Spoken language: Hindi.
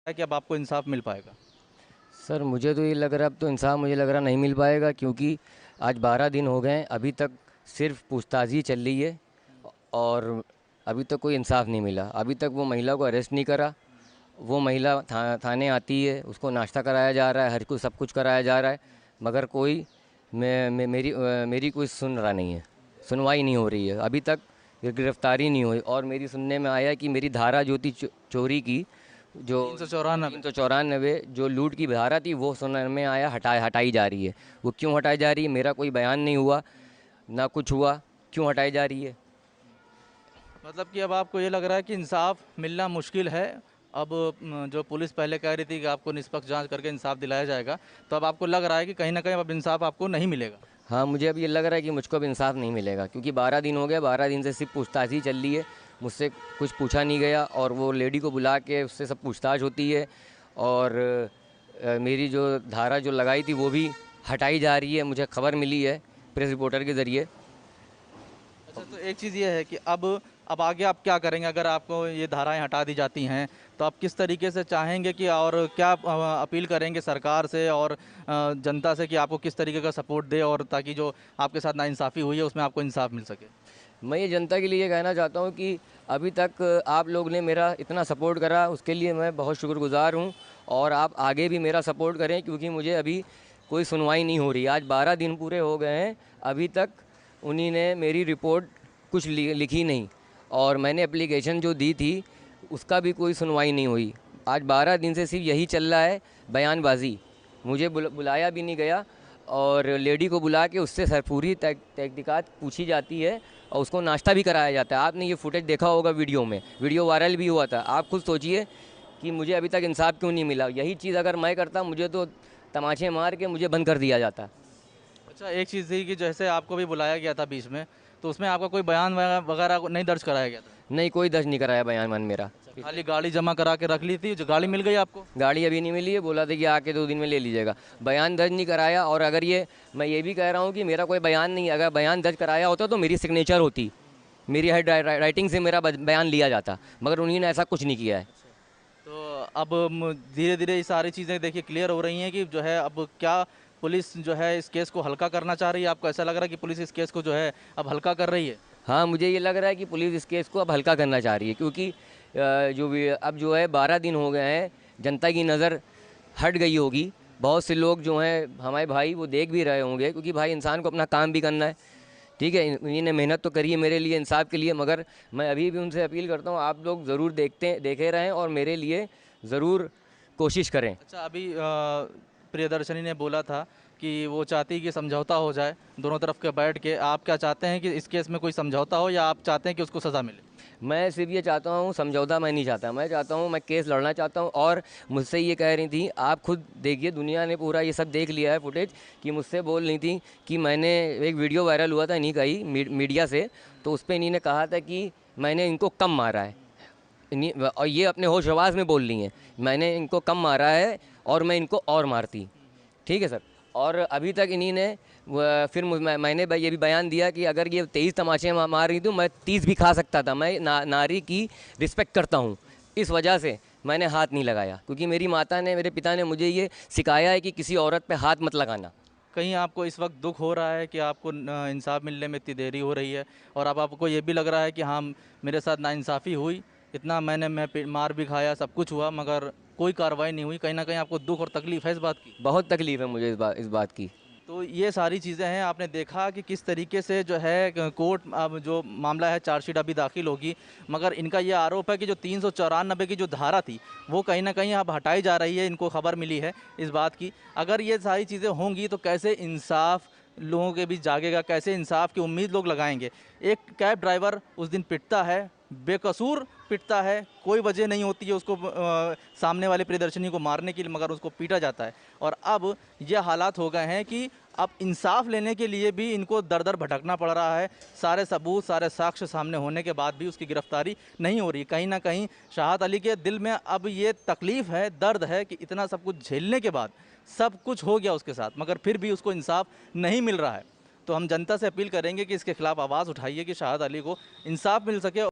है कि अब आपको इंसाफ मिल पाएगा? सर मुझे तो ये लग रहा है, अब तो इंसाफ मुझे लग रहा नहीं मिल पाएगा, क्योंकि आज 12 दिन हो गए हैं, अभी तक सिर्फ पूछताछ ही चल रही है। और अभी तक कोई इंसाफ नहीं मिला। अभी तक वो महिला को अरेस्ट नहीं करा। वो महिला थाने आती है, उसको नाश्ता कराया जा रहा है, हर कुछ सब कुछ कराया जा रहा है, मगर कोई मेरी कोई सुन रहा नहीं है। सुनवाई नहीं हो रही है अभी तक। ये गिरफ्तारी नहीं हुई। और मेरी सुनने में आया कि मेरी धारा जो थी चोरी की, जो 394। 394 जो लूट की धारा थी, वो सुनने में आया हटाई जा रही है। वो क्यों हटाई जा रही है, मेरा कोई बयान नहीं हुआ, ना कुछ हुआ। क्यों हटाई जा रही है? मतलब कि अब आपको ये लग रहा है कि इंसाफ मिलना मुश्किल है। अब जो पुलिस पहले कह रही थी कि आपको निष्पक्ष जांच करके इंसाफ दिलाया जाएगा, तो अब आपको लग रहा है कि कहीं ना कहीं अब इंसाफ आपको नहीं मिलेगा। हाँ, मुझे अब ये लग रहा है कि मुझको अब इंसाफ नहीं मिलेगा, क्योंकि 12 दिन हो गए। 12 दिन से सिर्फ पूछताछ ही चल रही है। मुझसे कुछ पूछा नहीं गया, और वो लेडी को बुला के उससे सब पूछताछ होती है। और मेरी जो धारा जो लगाई थी वो भी हटाई जा रही है, मुझे खबर मिली है प्रेस रिपोर्टर के ज़रिए। अच्छा, तो एक चीज़ ये है कि अब आगे आप क्या करेंगे अगर आपको ये धाराएं हटा दी जाती हैं? तो आप किस तरीके से चाहेंगे कि, और क्या अपील करेंगे सरकार से और जनता से कि आपको किस तरीके का सपोर्ट दे, और ताकि जो आपके साथ नाइंसाफ़ी हुई है उसमें आपको इंसाफ मिल सके? मैं ये जनता के लिए ये कहना चाहता हूँ कि अभी तक आप लोग ने मेरा इतना सपोर्ट करा, उसके लिए मैं बहुत शुक्रगुज़ार हूँ। और आप आगे भी मेरा सपोर्ट करें, क्योंकि मुझे अभी कोई सुनवाई नहीं हो रही। आज 12 दिन पूरे हो गए हैं, अभी तक उन्हीं ने मेरी रिपोर्ट कुछ लिखी नहीं। और मैंने एप्लीकेशन जो दी थी, उसका भी कोई सुनवाई नहीं हुई। आज 12 दिन से सिर्फ यही चल रहा है, बयानबाजी। मुझे बुलाया भी नहीं गया, और लेडी को बुला के उससे सर पूरी तहकीकात पूछी जाती है, और उसको नाश्ता भी कराया जाता है। आपने ये फुटेज देखा होगा वीडियो में, वीडियो वायरल भी हुआ था। आप खुद सोचिए कि मुझे अभी तक इंसाफ क्यों नहीं मिला। यही चीज़ अगर मैं करता, मुझे तो तमाचे मार के मुझे बंद कर दिया जाता। अच्छा, एक चीज़ थी कि जैसे आपको भी बुलाया गया था बीच में, तो उसमें आपका कोई बयान वगैरह नहीं दर्ज कराया गया था? नहीं, कोई दर्ज नहीं कराया बयान मन मेरा। खाली गाड़ी जमा करा के रख ली थी, जो गाड़ी मिल गई आपको? गाड़ी अभी नहीं मिली है, बोला था कि आके 2 दिन में ले लीजिएगा। बयान दर्ज नहीं कराया। और अगर ये, मैं ये भी कह रहा हूँ कि मेरा कोई बयान नहीं, अगर बयान दर्ज कराया होता तो मेरी सिग्नेचर होती, मेरी हेड राइटिंग से मेरा बयान लिया जाता, मगर उन्हीं ने ऐसा कुछ नहीं किया है। तो अब धीरे धीरे ये सारी चीज़ें देखिए क्लियर हो रही हैं कि जो है अब क्या पुलिस जो है इस केस को हल्का करना चाह रही है? आपको ऐसा लग रहा है कि पुलिस इस केस को जो है अब हल्का कर रही है? हाँ, मुझे ये लग रहा है कि पुलिस इस केस को अब हल्का करना चाह रही है, क्योंकि अब जो है 12 दिन हो गए हैं, जनता की नज़र हट गई होगी। बहुत से लोग जो हैं हमारे भाई, वो देख भी रहे होंगे, क्योंकि भाई इंसान को अपना काम भी करना है। ठीक है, इन्होंने मेहनत तो करी है मेरे लिए, इंसाफ के लिए, मगर मैं अभी भी उनसे अपील करता हूँ, आप लोग ज़रूर देखे रहें और मेरे लिए ज़रूर कोशिश करें। अच्छा, अभी प्रियदर्शनी ने बोला था कि वो चाहती कि समझौता हो जाए दोनों तरफ के बैठ के। आप क्या चाहते हैं कि इस केस में कोई समझौता हो, या आप चाहते हैं कि उसको सज़ा मिले? मैं सिर्फ ये चाहता हूँ, समझौता मैं नहीं चाहता। मैं चाहता हूँ, मैं केस लड़ना चाहता हूँ। और मुझसे ये कह रही थी, आप खुद देखिए, दुनिया ने पूरा ये सब देख लिया है फुटेज, कि मुझसे बोल रही थी कि मैंने, एक वीडियो वायरल हुआ था इन्हीं का ही मीडिया से, तो उस पर इन्हीं ने कहा था कि मैंने इनको कम मारा है। और ये अपने होश हवास में बोल रही हैं, मैंने इनको कम मारा है और मैं इनको और मारती। ठीक है सर। और अभी तक इन्हीं ने फिर मैंने ये भी बयान दिया कि अगर ये 23 तमाचे मार रही थी, मैं 30 भी खा सकता था। मैं नारी की रिस्पेक्ट करता हूँ, इस वजह से मैंने हाथ नहीं लगाया, क्योंकि मेरी माता ने, मेरे पिता ने मुझे ये सिखाया है कि किसी औरत पे हाथ मत लगाना। कहीं आपको इस वक्त दुख हो रहा है कि आपको इंसाफ मिलने में इतनी देरी हो रही है, और अब आपको ये भी लग रहा है कि हाँ, मेरे साथ नाइंसाफ़ी हुई, इतना मार भी खाया, सब कुछ हुआ, मगर कोई कार्रवाई नहीं हुई? कहीं ना कहीं आपको दुख और तकलीफ है इस बात की? बहुत तकलीफ़ है मुझे इस बात की। तो ये सारी चीज़ें हैं, आपने देखा कि किस तरीके से जो है कोर्ट, अब जो मामला है चार्जशीट अभी दाखिल होगी, मगर इनका ये आरोप है कि जो 394 की जो धारा थी वो कहीं ना कहीं अब हटाई जा रही है। इनको खबर मिली है इस बात की। अगर ये सारी चीज़ें होंगी तो कैसे इंसाफ लोगों के बीच जागेगा, कैसे इंसाफ की उम्मीद लोग लगाएंगे? एक कैब ड्राइवर उस दिन पिटता है, बेकसूर पिटता है, कोई वजह नहीं होती है उसको सामने वाले प्रियदर्शनी को मारने के लिए, मगर उसको पीटा जाता है। और अब ये हालात हो गए हैं कि अब इंसाफ लेने के लिए भी इनको दर दर भटकना पड़ रहा है। सारे सबूत, सारे साक्ष्य सामने होने के बाद भी उसकी गिरफ्तारी नहीं हो रही। कहीं ना कहीं शाहद अली के दिल में अब ये तकलीफ़ है, दर्द है कि इतना सब कुछ झेलने के बाद सब कुछ हो गया उसके साथ, मगर फिर भी उसको इंसाफ नहीं मिल रहा है। तो हम जनता से अपील करेंगे कि इसके खिलाफ आवाज़ उठाइए कि शाहद अली को इंसाफ मिल सके।